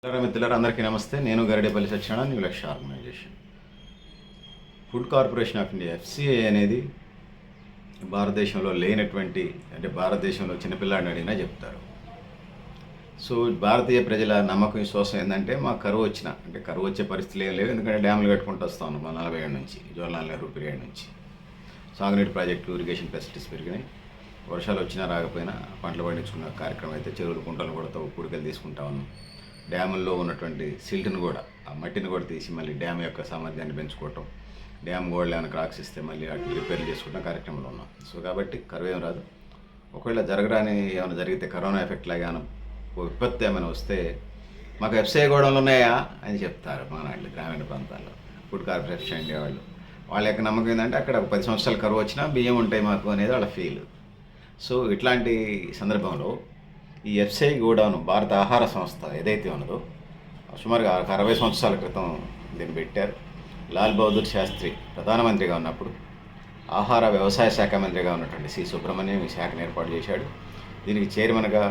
మిత్రులారా అందరికీ నమస్తే. నేను Garidepalli Satyanarayana, new Lakshya organisation. Food corporation of India FCI అనేది భారతదేశంలో లేనటువంటి, అంటే భారతదేశంలో చిన్నపిల్లాడిని అడిగినా చెప్తారు. సో భారతీయ ప్రజల నమ్మకం విశ్వాసం ఏంటంటే మాకు కరువు వచ్చినా, అంటే కరువు వచ్చే పరిస్థితులు ఏం లేవు, ఎందుకంటే డ్యాములు కట్టుకుంటూ వస్తా ఉన్నాం మా 40 ఏళ్ళ నుంచి, జవహర్లాల్ నెహ్రూ పీరియడ్ నుంచి. సాగునీటి ప్రాజెక్టులు, ఇరిగేషన్ ఫెసిలిటీస్ పెరిగినాయి. వర్షాలు వచ్చినా రాకపోయినా పంటలు పండించుకున్న కార్యక్రమం అయితే చెరువులు కుంటలు కూడా పూడికలు తీసుకుంటా ఉన్నాం. డ్యాముల్లో ఉన్నటువంటి సిల్ట్ని కూడా, ఆ మట్టిని కూడా తీసి మళ్ళీ డ్యామ్ యొక్క సామర్థ్యాన్ని పెంచుకోవటం, డ్యామ్ గోడలు ఏమైనా క్రాక్స్ ఇస్తే మళ్ళీ వాటిని రిపేర్లు చేసుకుంటాం కార్యక్రమంలో ఉన్నాం. సో కాబట్టి కరువు ఏం రాదు. ఒకవేళ జరగరాని ఏమైనా జరిగితే, కరోనా ఎఫెక్ట్ లాగా ఏమైనా విపత్తు ఏమైనా వస్తే మాకు ఎఫ్సిఐ గోడలు ఉన్నాయా అని చెప్తారు మా నాళ్ళు గ్రామీణ ప్రాంతాల్లో ఫుడ్ కార్పొరేషన్ ఇండియా వాళ్ళు. వాళ్ళ యొక్క నమ్మకం ఏంటంటే అక్కడ ఒక 10 సంవత్సరాలు కరువు వచ్చినా బియ్యం ఉంటాయి మాకు అనేది వాళ్ళ ఫీల్. సో ఇట్లాంటి సందర్భంలో ఈ ఎఫ్సిఐ గోడౌన్ భారత ఆహార సంస్థ ఏదైతే ఉన్నదో సుమారుగా 60 సంవత్సరాల క్రితం దీన్ని పెట్టారు. లాల్ బహదూర్ శాస్త్రి ప్రధానమంత్రిగా ఉన్నప్పుడు ఆహార వ్యవసాయ శాఖ మంత్రిగా ఉన్నటువంటి సి సుబ్రహ్మణ్యం ఈ శాఖను ఏర్పాటు చేశాడు. దీనికి చైర్మన్గా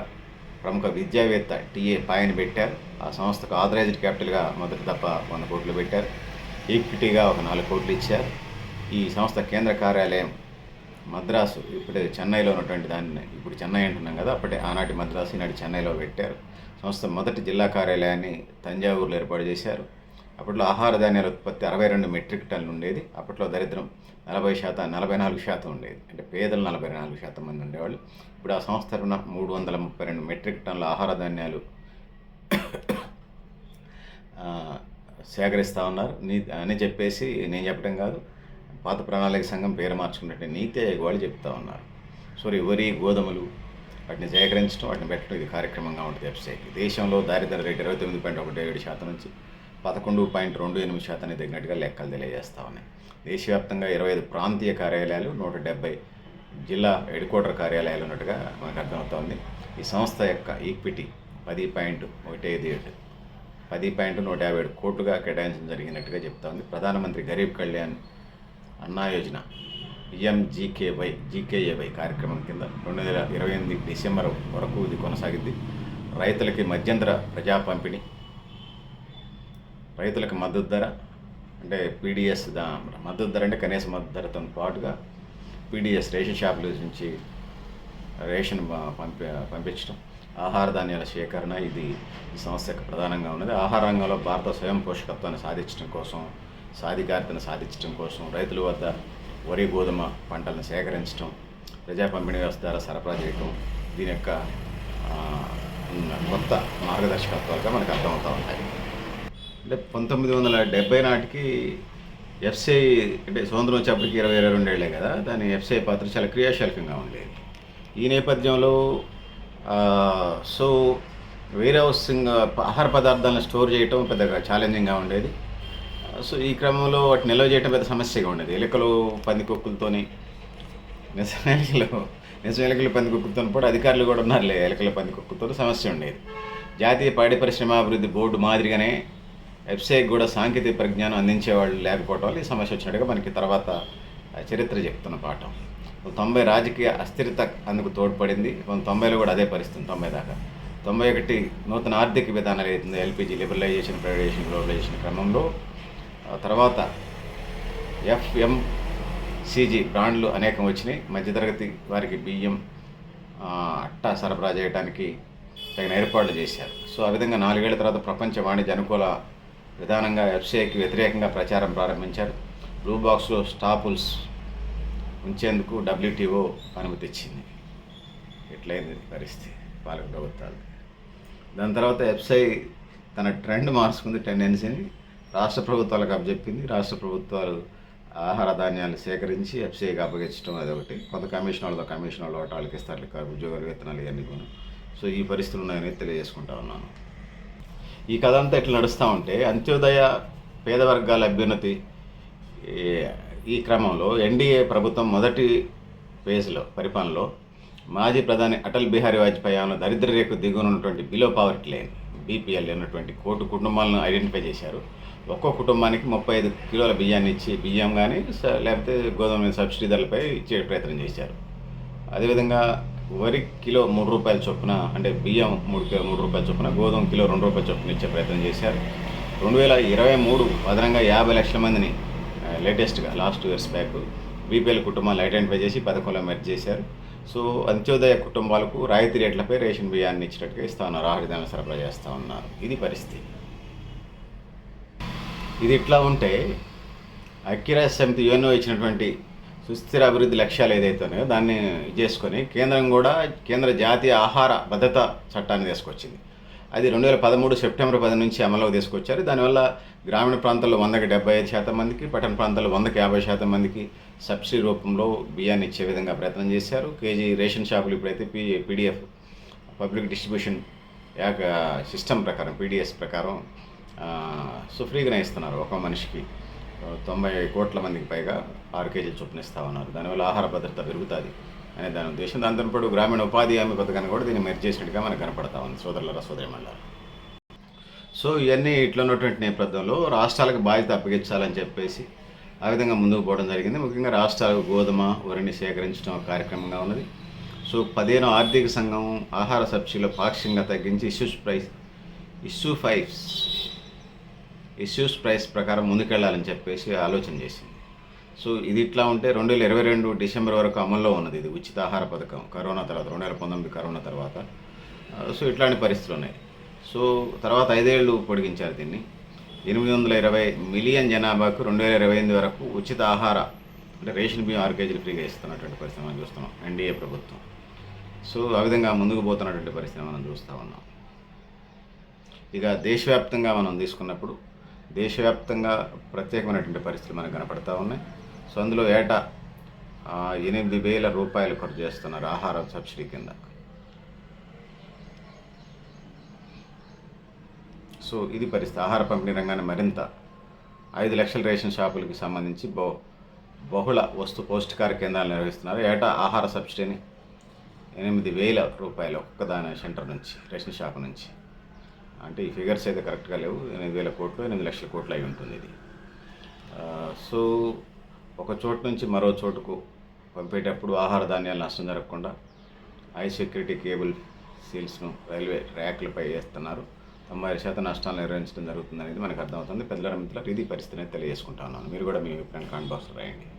ప్రముఖ విద్యావేత్త టిఏ పాయని పెట్టారు. ఆ సంస్థకు ఆథరైజ్డ్ క్యాపిటల్గా మొదటి తప్ప 100 కోట్లు పెట్టారు. ఈక్విటీగా ఒక 4 కోట్లు ఇచ్చారు. ఈ సంస్థ కేంద్ర కార్యాలయం మద్రాసు, ఇప్పుడు చెన్నైలో ఉన్నటువంటి దాన్ని, ఇప్పుడు చెన్నై అంటున్నాం కదా, అప్పటి ఆనాటి మద్రాసు, ఈనాటి చెన్నైలో పెట్టారు. సంస్థ మొదటి జిల్లా కార్యాలయాన్ని తంజావూరులో ఏర్పాటు చేశారు. అప్పట్లో ఆహార ధాన్యాల ఉత్పత్తి 62 మెట్రిక్ టన్నులు ఉండేది. అప్పట్లో దరిద్రం 44% ఉండేది, అంటే పేదలు 44% మంది ఉండేవాళ్ళు. ఇప్పుడు ఆ సంస్థ తరఫున 332 మెట్రిక్ టన్నుల ఆహార ధాన్యాలు సేకరిస్తూ ఉన్నారు అని చెప్పేసి నేను చెప్పడం కాదు, పాత ప్రణాళిక సంఘం పేరు మార్చుకున్నట్టు నీతి ఆయోగ్ వాళ్ళు చెప్తా ఉన్నారు. సో వరి, గోధుమలు వాటిని సేకరించడం, వాటిని పెట్టడం ఇది కార్యక్రమంగా ఉంటుంది ఎఫ్సిఐకి. దేశంలో దారిద్ర్య రేటు 29.17% నుంచి 11.28% తగ్గినట్టుగా లెక్కలు తెలియజేస్తూ ఉన్నాయి. దేశవ్యాప్తంగా 25 ప్రాంతీయ కార్యాలయాలు, 170 జిల్లా హెడ్ క్వార్టర్ కార్యాలయాలు ఉన్నట్టుగా మనకు అర్థమవుతోంది. ఈ సంస్థ యొక్క ఈక్విటీ 10.157 కోట్లుగా కేటాయించడం జరిగినట్టుగా చెప్తా ఉంది. ప్రధానమంత్రి గరీబ్ కళ్యాణ్ అన్నా యోజన జీకేఏవై కార్యక్రమం కింద 2028 డిసెంబర్ వరకు ఇది కొనసాగింది. రైతులకి మధ్యంతర ప్రజా పంపిణీ, రైతులకు మద్దతు ధర, అంటే పీడిఎస్ మద్దతు ధర అంటే కనీస మద్దతు ధరతో పాటుగా పీడిఎస్ రేషన్ షాపుల నుంచి రేషన్ పంపించడం, ఆహార ధాన్యాల సేకరణ, ఇది ఈ సంస్థ యొక్క ప్రధానంగా ఉన్నది. ఆహార రంగంలో భారత స్వయం పోషకత్వాన్ని సాధించడం కోసం, సాధికారతను సాధించడం కోసం రైతుల వద్ద వరి, గోధుమ పంటలను సేకరించడం, ప్రజా పంపిణీ వ్యవస్థ ద్వారా సరఫరా చేయటం, దీని యొక్క కొత్త మార్గదర్శకత్వాలుగా మనకు అర్థమవుతూ ఉంటాయి. అంటే 1970 నాటికి ఎఫ్సిఐ, అంటే స్వతంత్రం వచ్చేప్పటికి 22 ఏళ్లే కదా, దాని ఎఫ్సిఐ పాత్ర చాలా క్రియాశీలకంగా ఉండేది. ఈ నేపథ్యంలో సో వేర్ హౌసింగ్, ఆహార పదార్థాలను స్టోర్ చేయటం పెద్దగా ఛాలెంజింగ్గా ఉండేది. సో ఈ క్రమంలో వాటిని నిల్వ చేయడం పెద్ద సమస్యగా ఉండేది. ఎలుకలు, పందికొక్కులతోని, నిజం ఎలుకలు పందికొక్కులతో పాటు అధికారులు కూడా ఉన్నారులే, ఎలుకల పందికొక్కులతో సమస్య ఉండేది. జాతీయ పాడి పరిశ్రమాభివృద్ధి బోర్డు మాదిరిగానే ఎఫ్సిఐకి కూడా సాంకేతిక పరిజ్ఞానం అందించేవాళ్ళు లేకపోవడం వల్ల ఈ సమస్య వచ్చినట్టుగా మనకి తర్వాత చరిత్ర చెప్తున్న పాఠం. 90 రాజకీయ అస్థిరత అందుకు తోడ్పడింది. 90లో కూడా అదే పరిస్థితి, 90 దాకా. 91 నూతన ఆర్థిక విధానాలు అవుతుంది, ఎల్పిజి లిబరలైజేషన్, ప్రైవేటైజేషన్, గ్లోబలైజేషన్ క్రమంలో తర్వాత ఎఫ్ఎంసిజి బ్రాండ్లు అనేకం వచ్చినాయి. మధ్యతరగతి వారికి బియ్యం, అట్టా సరఫరా చేయడానికి తగిన ఏర్పాట్లు చేశారు. సో ఆ విధంగా 4 ఏళ్ల తర్వాత ప్రపంచ వాణిజ్య అనుకూల విధానంగా ఎఫ్సిఐకి వ్యతిరేకంగా ప్రచారం ప్రారంభించారు. బ్లూ బాక్స్లో స్టాపుల్స్ ఉంచేందుకు WTO అనుమతి ఇచ్చింది. ఎట్లయింది పరిస్థితి పాలక ప్రభుత్వాలు. దాని తర్వాత ఎఫ్సిఐ తన ట్రెండ్ మార్చుకుంది, టెండెన్సీని రాష్ట్ర ప్రభుత్వాలకు అప్పచెప్పింది. రాష్ట్ర ప్రభుత్వాలు ఆహార ధాన్యాలు సేకరించి ఎఫ్సిఐకి అప్పగించడం అదొకటి. కొంత కమిషన్ వాళ్ళు వాళ్ళకి ఇస్తారు, ఉద్యోగాలు, వేతనాలు ఇవన్నీ కూడా. సో ఈ పరిస్థితులు ఉన్నాయని తెలియజేసుకుంటా ఉన్నాను. ఈ కథ అంతా ఇట్లా నడుస్తూ ఉంటే అంత్యోదయ పేద వర్గాల అభ్యున్నతి, ఈ క్రమంలో ఎన్డీఏ ప్రభుత్వం మొదటి ఫేజ్లో పరిపాలనలో మాజీ ప్రధాని అటల్ బిహారీ వాజ్పేయి ఆయన దరిద్ర రేఖకు దిగువన ఉన్నటువంటి బిలో పావర్టీ లైన్ BPL ఉన్నటువంటి 1 కోటి కుటుంబాలను ఐడెంటిఫై చేశారు. ఒక్కో కుటుంబానికి 35 కిలోల బియ్యాన్ని ఇచ్చి, బియ్యం కానీ లేకపోతే గోధుమ సబ్సిడీ ధరలపై ఇచ్చే ప్రయత్నం చేశారు. అదేవిధంగా వరి కిలో రూ. 3 చొప్పున, అంటే బియ్యం 3 రూపాయల చొప్పున, గోధుమ కిలో రూ. 2 చొప్పున ఇచ్చే ప్రయత్నం చేశారు. 2023 అదనంగా 50 లక్షల మందిని లేటెస్ట్గా లాస్ట్ ఇయర్స్ బ్యాక్ బీపీఎల్ కుటుంబాలను ఐడెంటిఫై చేసి పథకంలో మెర్జ్ చేశారు. సో అంత్యోదయ కుటుంబాలకు రాయితీ రేట్లపై రేషన్ బియ్యాన్ని ఇచ్చినట్టుగా ఇస్తా ఉన్నారు, ఆహార ధాన్యాలు సరఫరా చేస్తూ ఉన్నారు. ఇది పరిస్థితి. ఇది ఇట్లా ఉంటే ఐక్యరాజ్య సమితి యుఎన్ఓ ఇచ్చినటువంటి సుస్థిర అభివృద్ధి లక్ష్యాలు ఏదైతే ఉన్నాయో దాన్ని చేసుకొని కేంద్రం కూడా కేంద్ర జాతీయ ఆహార భద్రత చట్టాన్ని తీసుకొచ్చింది. అది 2013 సెప్టెంబర్ 10 నుంచి అమలులోకి తీసుకొచ్చారు. దానివల్ల గ్రామీణ ప్రాంతాల్లో 100కి 75% మందికి, పట్టణ ప్రాంతాల్లో 100కి 50% మందికి సబ్సిడీ రూపంలో బియ్యాన్ని ఇచ్చే విధంగా ప్రయత్నం చేశారు. కేజీ రేషన్ షాపులు ఇప్పుడైతే పీడిఎఫ్ పబ్లిక్ డిస్ట్రిబ్యూషన్ సిస్టమ్ ప్రకారం, పీడిఎస్ ప్రకారం సో ఫ్రీగానే ఇస్తున్నారు. ఒక మనిషికి 90 కోట్ల మందికి పైగా 6 కేజీలు చొప్పున ఇస్తూ ఉన్నారు. దానివల్ల ఆహార భద్రత పెరుగుతుంది అనే దాని ఉద్దేశం. దాంతో పాటు గ్రామీణ ఉపాధి హామీ పథకాన్ని కూడా దీన్ని మెర్జ్ చేసినట్టుగా మనకు కనపడతా ఉంది సోదరులరా, సోదరిమణులారా. సో ఇవన్నీ ఇట్లా ఉన్నటువంటి నేపథ్యంలో రాష్ట్రాలకు బాధ్యత అప్పగించాలని చెప్పేసి ఆ విధంగా ముందుకు పోవడం జరిగింది. ముఖ్యంగా రాష్ట్రాలకు గోధుమ, వరిని సేకరించడం ఒక కార్యక్రమంగా ఉన్నది. సో 15వ ఆర్థిక సంఘం ఆహార సబ్సిడీలో పాక్షికంగా తగ్గించి ఇష్యూస్ ప్రైస్ ప్రకారం ముందుకెళ్లాలని చెప్పేసి ఆలోచన చేసింది. సో ఇది ఇట్లా ఉంటే 2022 డిసెంబర్ వరకు అమల్లో ఉన్నది ఇది ఉచిత ఆహార పథకం. కరోనా తర్వాత 2019 కరోనా తర్వాత సో ఇట్లాంటి పరిస్థితులు ఉన్నాయి. సో తర్వాత 5 ఏళ్ళు పొడిగించారు దీన్ని. 820 మిలియన్ జనాభాకు 2028 వరకు ఉచిత ఆహార, అంటే రేషన్ బియ్యం 6 కేజీలు ఫ్రీగా ఇస్తున్నటువంటి పరిస్థితి మనం చూస్తున్నాం ఎన్డీఏ ప్రభుత్వం. సో ఆ విధంగా ముందుకు పోతున్నటువంటి పరిస్థితి మనం చూస్తూ ఉన్నాం. ఇక దేశవ్యాప్తంగా మనం తీసుకున్నప్పుడు దేశవ్యాప్తంగా ప్రత్యేకమైనటువంటి పరిస్థితులు మనకు కనపడతా ఉన్నాయి. సో అందులో ఏటా 8,000 రూపాయలు ఖర్చు చేస్తున్నారు ఆహార సబ్సిడీ కింద. సో ఇది పరిస్థితి. ఆహార పంపిణీ రంగాన్ని మరింత 5 లక్షల రేషన్ షాపులకి సంబంధించి బహుళ పౌష్టికార కేంద్రాలు నిర్వహిస్తున్నారు. ఏటా ఆహార సబ్సిడీని 8,000 రూపాయలు ఒక్కదాని సెంటర్ నుంచి, రేషన్ షాపు నుంచి. అంటే ఈ ఫిగర్స్ అయితే కరెక్ట్గా లేవు. 8,000 కోట్లు 8 లక్షల కోట్లు అయి ఉంటుంది ఇది. సో ఒక చోటు నుంచి మరో చోటుకు పంపేటప్పుడు ఆహార ధాన్యాలు నష్టం జరగకుండా హై సెక్యూరిటీ కేబుల్ సీల్స్ను రైల్వే ర్యాక్లపై వేస్తున్నారు. 90% నష్టాలు నిర్వహించడం జరుగుతుంది అనేది మనకు అర్థమవుతుంది. పెద్దల మిత్రులకు ఇది పరిస్థితిని తెలియజేసుకుంటా ఉన్నాను. మీరు కూడా మీ అభిప్రాయాన్ని కామెంట్ బాక్స్లో రాయండి.